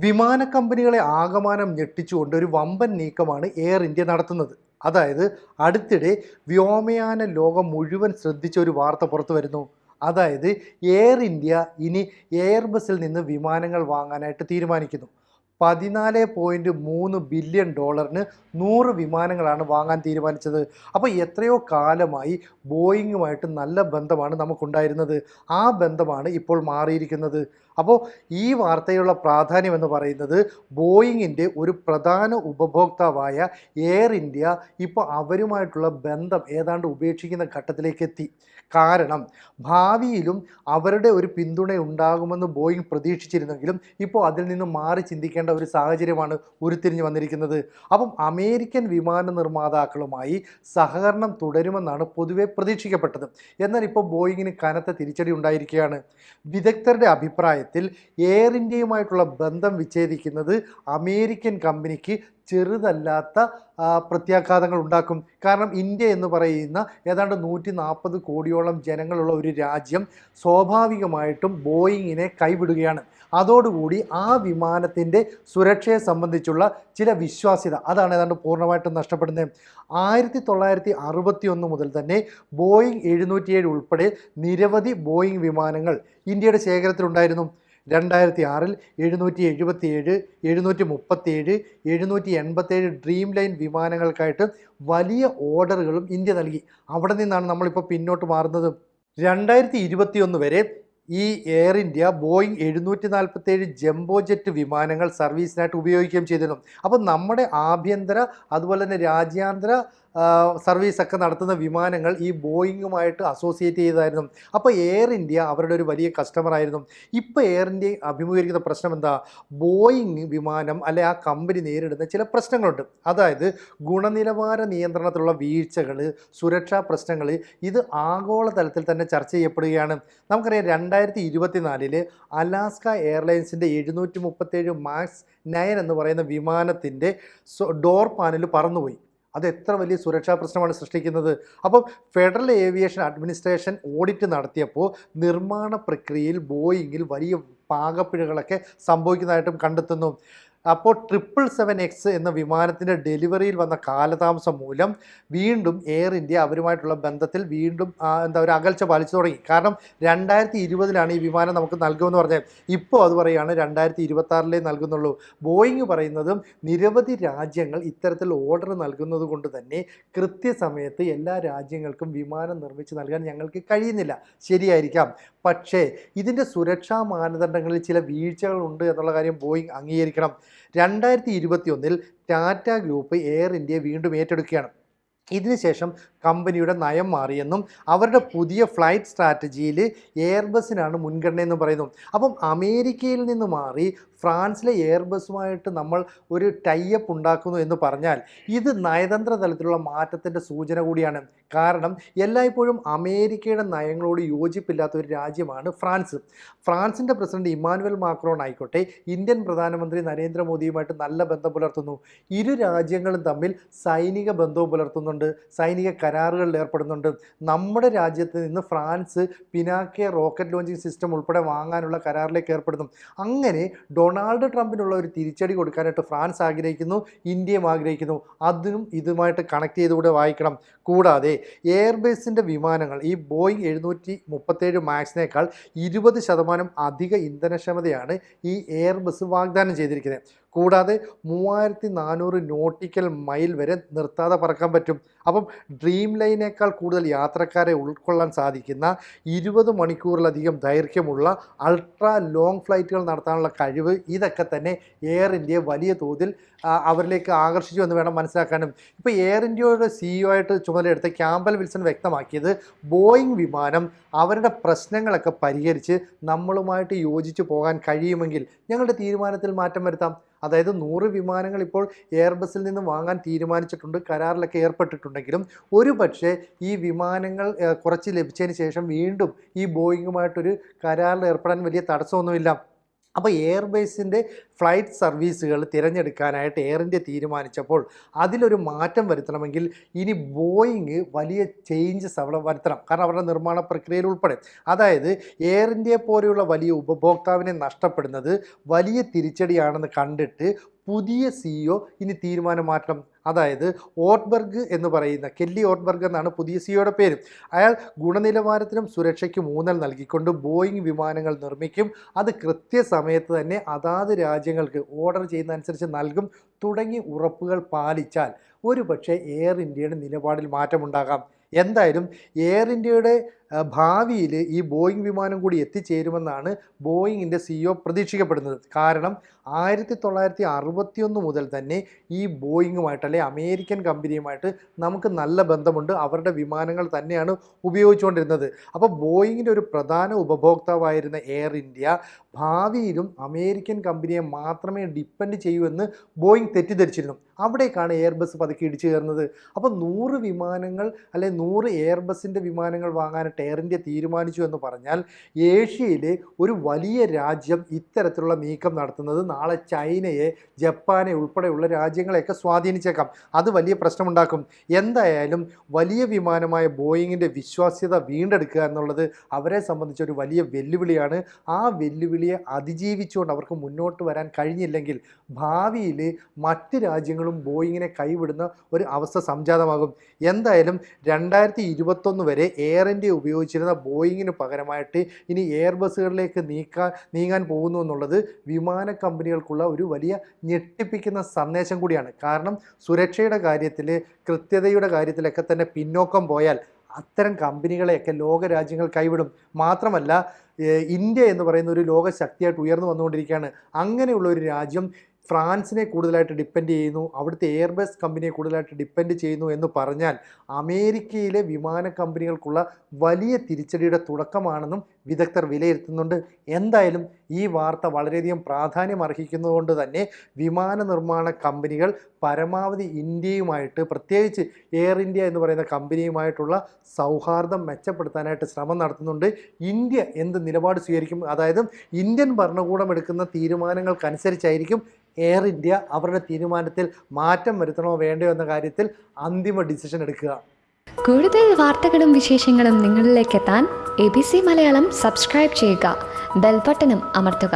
വിമാന കമ്പനികളെ ആകമാനം ഞെട്ടിച്ചുകൊണ്ട് ഒരു വമ്പൻ നീക്കമാണ് എയർ ഇന്ത്യ നടത്തുന്നത്. അതായത് അടുത്തിടെ വ്യോമയാന ലോകം മുഴുവൻ ശ്രദ്ധിച്ച ഒരു വാർത്ത പുറത്തു വരുന്നു. അതായത് എയർ ഇന്ത്യ ഇനി എയർബസിൽ നിന്ന് വിമാനങ്ങൾ വാങ്ങാനായിട്ട് തീരുമാനിക്കുന്നു. 14.3 ബില്യൺ ഡോളറിന് 100 വിമാനങ്ങളാണ് വാങ്ങാൻ തീരുമാനിച്ചത്. അപ്പോൾ എത്രയോ കാലമായി ബോയിങ്ങുമായിട്ട് നല്ല ബന്ധമാണ് നമുക്കുണ്ടായിരുന്നത്. ആ ബന്ധമാണ് ഇപ്പോൾ മാറിയിരിക്കുന്നത്. അപ്പോൾ ഈ വാർത്തയുള്ള പ്രാധാന്യം എന്ന് പറയുന്നത് ബോയിങ്ങിൻ്റെ ഒരു പ്രധാന ഉപഭോക്താവായ എയർ ഇന്ത്യ ഇപ്പോൾ അവരുമായിട്ടുള്ള ബന്ധം ഏതാണ്ട് ഉപേക്ഷിക്കുന്ന ഘട്ടത്തിലേക്ക് എത്തി. കാരണം ഭാവിയിലും അവരുടെ ഒരു പിന്തുണ ഉണ്ടാകുമെന്ന് ബോയിങ് പ്രതീക്ഷിച്ചിരുന്നെങ്കിലും ഇപ്പോൾ അതിൽ നിന്ന് മാറി ചിന്തിക്കേണ്ട ഒരു സാഹചര്യമാണ് ഉരുത്തിരിഞ്ഞു വന്നിരിക്കുന്നത്. അപ്പം അമേരിക്കൻ വിമാന നിർമ്മാതാക്കളുമായി സഹകരണം തുടരുമെന്നാണ് പൊതുവെ പ്രതീക്ഷിക്കപ്പെട്ടത്. എന്നാൽ ഇപ്പോൾ ബോയിങ്ങിന് കനത്ത തിരിച്ചടി ഉണ്ടായിരിക്കുകയാണ്. വിദഗ്ധരുടെ അഭിപ്രായത്തിൽ എയർ ഇന്ത്യയുമായിട്ടുള്ള ബന്ധം വിച്ഛേദിക്കുന്നത് അമേരിക്കൻ കമ്പനിക്ക് ചെറുതല്ലാത്ത പ്രത്യാഘാതങ്ങൾ ഉണ്ടാക്കും. കാരണം ഇന്ത്യ എന്ന് പറയുന്ന ഏതാണ്ട് 140 കോടിയോളം ജനങ്ങളുള്ള ഒരു രാജ്യം സ്വാഭാവികമായിട്ടും ബോയിങ്ങിനെ കൈവിടുകയാണ്. അതോടുകൂടി ആ വിമാനത്തിൻ്റെ സുരക്ഷയെ സംബന്ധിച്ചുള്ള ചില വിശ്വാസ്യത അതാണ് ഏതാണ്ട് പൂർണ്ണമായിട്ടും നഷ്ടപ്പെടുന്നത്. 1961 മുതൽ തന്നെ ബോയിങ് 707 ഉൾപ്പെടെ നിരവധി ബോയിങ് വിമാനങ്ങൾ ഇന്ത്യയുടെ ശേഖരത്തിലുണ്ടായിരുന്നു. 2006 777, 737, 787 ഡ്രീം ലൈൻ വിമാനങ്ങൾക്കായിട്ട് വലിയ ഓർഡറുകളും ഇന്ത്യ നൽകി. അവിടെ നിന്നാണ് നമ്മളിപ്പോൾ പിന്നോട്ട് മാറുന്നത്. 2021 വരെ ഈ air India Boeing 747 jumbo jet വിമാനങ്ങൾ സർവീസിനായിട്ട് ഉപയോഗിക്കുകയും ചെയ്തിരുന്നു. അപ്പോൾ നമ്മുടെ ആഭ്യന്തര അതുപോലെ തന്നെ രാജ്യാന്തര സർവീസൊക്കെ നടത്തുന്ന വിമാനങ്ങൾ ഈ ബോയിങ്ങുമായിട്ട് അസോസിയേറ്റ് ചെയ്തതായിരുന്നു. അപ്പോൾ എയർ ഇന്ത്യ അവരുടെ ഒരു വലിയ കസ്റ്റമർ ആയിരുന്നു. ഇപ്പോൾ എയർ ഇന്ത്യ അഭിമുഖീകരിക്കുന്ന പ്രശ്നം എന്താ? ബോയിങ് വിമാനം അല്ലെ ആ കമ്പനി നേരിടുന്ന ചില പ്രശ്നങ്ങളുണ്ട്. അതായത് ഗുണനിലവാര നിയന്ത്രണത്തിലുള്ള വീഴ്ചകൾ, സുരക്ഷാ പ്രശ്നങ്ങൾ, ഇത് ആഗോളതലത്തിൽ തന്നെ ചർച്ച ചെയ്യപ്പെടുകയാണ്. നമുക്കറിയാം 2024 അലാസ്ക എയർലൈൻസിൻ്റെ 737 മാക്സ് 9 എന്ന് പറയുന്ന വിമാനത്തിൻ്റെ ഡോർ പാനൽ പറന്നുപോയി. അത് എത്ര വലിയ സുരക്ഷാ പ്രശ്നമാണ് സൃഷ്ടിക്കുന്നത്. അപ്പം ഫെഡറൽ ഏവിയേഷൻ അഡ്മിനിസ്ട്രേഷൻ ഓഡിറ്റ് നടത്തിയപ്പോൾ നിർമ്മാണ പ്രക്രിയയിൽ ബോയിങ്ങിൽ വലിയ പാകപ്പിഴകളൊക്കെ സംഭവിക്കുന്നതായിട്ടും കണ്ടെത്തുന്നു. അപ്പോൾ 777X എന്ന വിമാനത്തിൻ്റെ ഡെലിവറിയിൽ വന്ന കാലതാമസം മൂലം വീണ്ടും എയർ ഇന്ത്യ അവരുമായിട്ടുള്ള ബന്ധത്തിൽ വീണ്ടും ഒരു അകൽച്ച പാലിച്ചു തുടങ്ങി. കാരണം 2020 ഈ വിമാനം നമുക്ക് നൽകുമെന്ന് പറഞ്ഞാൽ ഇപ്പോൾ അത് പറയുകയാണ് 2026 നൽകുന്നുള്ളൂ. ബോയിങ് പറയുന്നതും നിരവധി രാജ്യങ്ങൾ ഇത്തരത്തിൽ ഓർഡർ നൽകുന്നത് കൊണ്ട് തന്നെ കൃത്യസമയത്ത് എല്ലാ രാജ്യങ്ങൾക്കും വിമാനം നിർമ്മിച്ച് നൽകാൻ ഞങ്ങൾക്ക് കഴിയുന്നില്ല. ശരിയായിരിക്കാം, പക്ഷേ ഇതിൻ്റെ സുരക്ഷാ മാനദണ്ഡങ്ങളിൽ ചില വീഴ്ചകളുണ്ട് എന്നുള്ള കാര്യം ബോയിങ് അംഗീകരിക്കണം. 2021 ടാറ്റ ഗ്രൂപ്പ് എയർ ഇന്ത്യയെ വീണ്ടും ഏറ്റെടുക്കുകയാണ്. ഇതിനുശേഷം കമ്പനിയുടെ നയം മാറിയെന്നും അവരുടെ പുതിയ ഫ്ലൈറ്റ് സ്ട്രാറ്റജിയിൽ എയർബസിനാണ് മുൻഗണനയെന്നും പറയുന്നു. അപ്പം അമേരിക്കയിൽ നിന്ന് മാറി ഫ്രാൻസിലെ എയർബസുമായിട്ട് നമ്മൾ ഒരു ടൈപ്പ് ഉണ്ടാക്കുന്നു എന്ന് പറഞ്ഞാൽ ഇത് നയതന്ത്ര തലത്തിലുള്ള മാറ്റത്തിൻ്റെ സൂചന കൂടിയാണ്. കാരണം എല്ലായ്പ്പോഴും അമേരിക്കയുടെ നയങ്ങളോട് യോജിപ്പില്ലാത്ത ഒരു രാജ്യമാണ് ഫ്രാൻസ്. ഫ്രാൻസിൻ്റെ പ്രസിഡന്റ് ഇമ്മാനുവൽ മാക്രോൺ ആയിക്കോട്ടെ ഇന്ത്യൻ പ്രധാനമന്ത്രി നരേന്ദ്രമോദിയുമായിട്ട് നല്ല ബന്ധം പുലർത്തുന്നു. ഇരു രാജ്യങ്ങളും തമ്മിൽ സൈനിക ബന്ധവും പുലർത്തുന്നുണ്ട്, സൈനിക കരാറുകളിൽ ഏർപ്പെടുന്നുണ്ട്. നമ്മുടെ രാജ്യത്ത് നിന്ന് ഫ്രാൻസ് പിനാക്കെ റോക്കറ്റ് ലോഞ്ചിങ് സിസ്റ്റം ഉൾപ്പെടെ വാങ്ങാനുള്ള കരാറിലേക്ക് ഏർപ്പെടുന്നു. അങ്ങനെ ഡൊണാൾഡ് ട്രംപിനുള്ള ഒരു തിരിച്ചടി കൊടുക്കാനായിട്ട് ഫ്രാൻസ് ആഗ്രഹിക്കുന്നു, ഇന്ത്യയും ആഗ്രഹിക്കുന്നു. അതിനും ഇതുമായിട്ട് കണക്ട് ചെയ്തുകൂടെ വായിക്കണം. കൂടാതെ എയർബേസിൻ്റെ വിമാനങ്ങൾ ഈ ബോയിങ് 737 മാക്സിനേക്കാൾ 20% അധിക ഇന്ധനക്ഷമതയാണ് ഈ എയർബസ് വാഗ്ദാനം ചെയ്തിരിക്കുന്നത്. കൂടാതെ 3400 നോട്ടിക്കൽ മൈൽ വരെ നിർത്താതെ പറക്കാൻ പറ്റും. അപ്പം ഡ്രീം ലൈനേക്കാൾ കൂടുതൽ യാത്രക്കാരെ ഉൾക്കൊള്ളാൻ സാധിക്കുന്ന 20 മണിക്കൂറിലധികം ദൈർഘ്യമുള്ള അൾട്രാ ലോങ് ഫ്ലൈറ്റുകൾ നടത്താനുള്ള കഴിവ്, ഇതൊക്കെ തന്നെ എയർ ഇന്ത്യയെ വലിയ തോതിൽ അവരിലേക്ക് ആകർഷിച്ചു എന്ന് വേണം മനസ്സിലാക്കാനും. ഇപ്പോൾ എയർ ഇന്ത്യയുടെ CEO ആയിട്ട് ചുമതലയെടുത്ത ക്യാമ്പൽ വിൽസൺ വ്യക്തമാക്കിയത് ബോയിങ് വിമാനം അവരുടെ പ്രശ്നങ്ങളൊക്കെ പരിഹരിച്ച് നമ്മളുമായിട്ട് യോജിച്ച് പോകാൻ കഴിയുമെങ്കിൽ ഞങ്ങളുടെ തീരുമാനത്തിൽ മാറ്റം വരുത്താം. അതായത് 100 വിമാനങ്ങൾ ഇപ്പോൾ എയർബസിൽ നിന്ന് വാങ്ങാൻ തീരുമാനിച്ചിട്ടുണ്ട്, കരാറിലൊക്കെ ഏർപ്പെട്ടിട്ടുണ്ടെങ്കിലും ഒരു പക്ഷേ ഈ വിമാനങ്ങൾ കുറച്ച് ലഭിച്ചതിന് ശേഷം വീണ്ടും ഈ ബോയിങ്ങുമായിട്ടൊരു കരാറിൽ ഏർപ്പെടാൻ വലിയ തടസ്സമൊന്നുമില്ല. അപ്പോൾ എയർബേസിൻ്റെ ഫ്ലൈറ്റ് സർവീസുകൾ തിരഞ്ഞെടുക്കാനായിട്ട് എയർ ഇന്ത്യ തീരുമാനിച്ചപ്പോൾ അതിലൊരു മാറ്റം വരുത്തണമെങ്കിൽ ഇനി ബോയിങ് വലിയ ചേഞ്ചസ് അവിടെ വരുത്തണം. കാരണം അവരുടെ നിർമ്മാണ പ്രക്രിയയിൽ ഉൾപ്പെടെ. അതായത് എയർ ഇന്ത്യയെ പോലെയുള്ള വലിയ ഉപഭോക്താവിനെ നഷ്ടപ്പെടുന്നത് വലിയ തിരിച്ചടിയാണെന്ന് കണ്ടിട്ട് പുതിയ CEO ഇനി തീരുമാനം മാറ്റണം. അതായത് ഓട്ട്ബർഗ് എന്ന് പറയുന്ന കെല്ലി ഓട്ട്ബർഗ് എന്നാണ് പുതിയ CEOയുടെ പേര്. അയാൾ ഗുണനിലവാരത്തിനും സുരക്ഷയ്ക്കും ഊന്നൽ നൽകിക്കൊണ്ട് ബോയിങ് വിമാനങ്ങൾ നിർമ്മിക്കും. അത് കൃത്യസമയത്ത് തന്നെ അതാത് രാജ്യങ്ങൾക്ക് ഓർഡർ ചെയ്യുന്നതനുസരിച്ച് നൽകും തുടങ്ങി ഉറപ്പുകൾ പാലിച്ചാൽ ഒരുപക്ഷെ എയർ ഇന്ത്യയുടെ നിലപാടിൽ മാറ്റമുണ്ടാകാം. എന്തായാലും എയർ ഇന്ത്യയുടെ ഭാവിയിൽ ഈ ബോയിങ് വിമാനം കൂടി എത്തിച്ചേരുമെന്നാണ് ബോയിങ്ങിൻ്റെ CEO പ്രതീക്ഷിക്കപ്പെടുന്നത്. കാരണം 1961 മുതൽ തന്നെ ഈ ബോയിങ്ങുമായിട്ട് അല്ലെങ്കിൽ അമേരിക്കൻ കമ്പനിയുമായിട്ട് നമുക്ക് നല്ല ബന്ധമുണ്ട്. അവരുടെ വിമാനങ്ങൾ തന്നെയാണ് ഉപയോഗിച്ചുകൊണ്ടിരുന്നത്. അപ്പോൾ ബോയിങ്ങിൻ്റെ ഒരു പ്രധാന ഉപഭോക്താവായിരുന്ന എയർ ഇന്ത്യ ഭാവിയിലും അമേരിക്കൻ കമ്പനിയെ മാത്രമേ ഡിപ്പെൻഡ് ചെയ്യൂ എന്ന് ബോയിങ് തെറ്റിദ്ധരിച്ചിരുന്നു. അവിടേക്കാണ് എയർബസ് പതുക്കെ ഇടിച്ചു കയറുന്നത്. അപ്പോൾ 100 വിമാനങ്ങൾ അല്ലെങ്കിൽ 100 എയർബസിൻ്റെ വിമാനങ്ങൾ വാങ്ങാനായിട്ട് എയർ ഇന്ത്യ തീരുമാനിച്ചു എന്ന് പറഞ്ഞാൽ ഏഷ്യയിലെ ഒരു വലിയ രാജ്യം ഇത്തരത്തിലുള്ള നീക്കം നടത്തുന്നത് നാളെ ചൈനയെ, ജപ്പാനെ ഉൾപ്പെടെയുള്ള രാജ്യങ്ങളെയൊക്കെ സ്വാധീനിച്ചേക്കാം. അത് വലിയ പ്രശ്നമുണ്ടാക്കും. എന്തായാലും വലിയ വിമാനമായ ബോയിങ്ങിൻ്റെ വിശ്വാസ്യത വീണ്ടെടുക്കുക എന്നുള്ളത് അവരെ സംബന്ധിച്ചൊരു വലിയ വെല്ലുവിളിയാണ്. ആ വെല്ലുവിളിയെ അതിജീവിച്ചുകൊണ്ട് അവർക്ക് മുന്നോട്ട് വരാൻ കഴിഞ്ഞില്ലെങ്കിൽ ഭാവിയിൽ മറ്റ് രാജ്യങ്ങളും ബോയിങ്ങിനെ കൈവിടുന്ന ഒരു അവസ്ഥ സംജാതമാകും. എന്തായാലും 2021 വരെ എയർ ഇന്ത്യ ഉപയോഗിച്ചിരുന്ന ബോയിങ്ങിന് പകരമായിട്ട് ഇനി എയർബസുകളിലേക്ക് നീങ്ങാൻ പോകുന്നു എന്നുള്ളത് വിമാന കമ്പനികൾക്കുള്ള ഒരു വലിയ ഞെട്ടിപ്പിക്കുന്ന സന്ദേശം കൂടിയാണ്. കാരണം സുരക്ഷയുടെ കാര്യത്തിൽ, കൃത്യതയുടെ കാര്യത്തിലൊക്കെ തന്നെ പിന്നോക്കം പോയാൽ അത്തരം കമ്പനികളെയൊക്കെ ലോകരാജ്യങ്ങൾ കൈവിടും. മാത്രമല്ല ഇന്ത്യ എന്ന് പറയുന്ന ഒരു ലോകശക്തിയായിട്ട് ഉയർന്നു വന്നുകൊണ്ടിരിക്കുകയാണ്. അങ്ങനെയുള്ള ഒരു രാജ്യം ഫ്രാൻസിനെ കൂടുതലായിട്ട് ഡിപ്പെൻഡ് ചെയ്യുന്നു, അവിടുത്തെ എയർബസ് കമ്പനിയെ കൂടുതലായിട്ട് ഡിപ്പെൻഡ് ചെയ്യുന്നു എന്ന് പറഞ്ഞാൽ അമേരിക്കയിലെ വിമാന കമ്പനികൾക്കുള്ള വലിയ തിരിച്ചടിയുടെ തുടക്കമാണെന്നും വിദഗ്ധർ വിലയിരുത്തുന്നുണ്ട്. എന്തായാലും ഈ വാർത്ത വളരെയധികം പ്രാധാന്യം അർഹിക്കുന്നതുകൊണ്ട് തന്നെ വിമാന നിർമ്മാണ കമ്പനികൾ പരമാവധി ഇന്ത്യയുമായിട്ട്, പ്രത്യേകിച്ച് എയർ ഇന്ത്യ എന്ന് പറയുന്ന കമ്പനിയുമായിട്ടുള്ള സൗഹാർദ്ദം മെച്ചപ്പെടുത്താനായിട്ട് ശ്രമം നടത്തുന്നുണ്ട്. ഇന്ത്യ എന്ത് നിലപാട് സ്വീകരിക്കും, അതായത് ഇന്ത്യൻ ഭരണകൂടം എടുക്കുന്ന തീരുമാനങ്ങൾക്കനുസരിച്ചായിരിക്കും എയർ ഇന്ത്യ അവരുടെ തീരുമാനത്തിൽ മാറ്റം വരുത്തണോ വേണ്ടയോ എന്ന കാര്യത്തിൽ അന്തിമ ഡിസിഷൻ എടുക്കുക. കൂടുതൽ വാർത്തകളും വിശേഷങ്ങളും നിങ്ങളിലേക്ക് എത്താൻ ABC മലയാളം സബ്സ്ക്രൈബ് ചെയ്യുക, ബെൽ ബട്ടണും അമർത്തുക.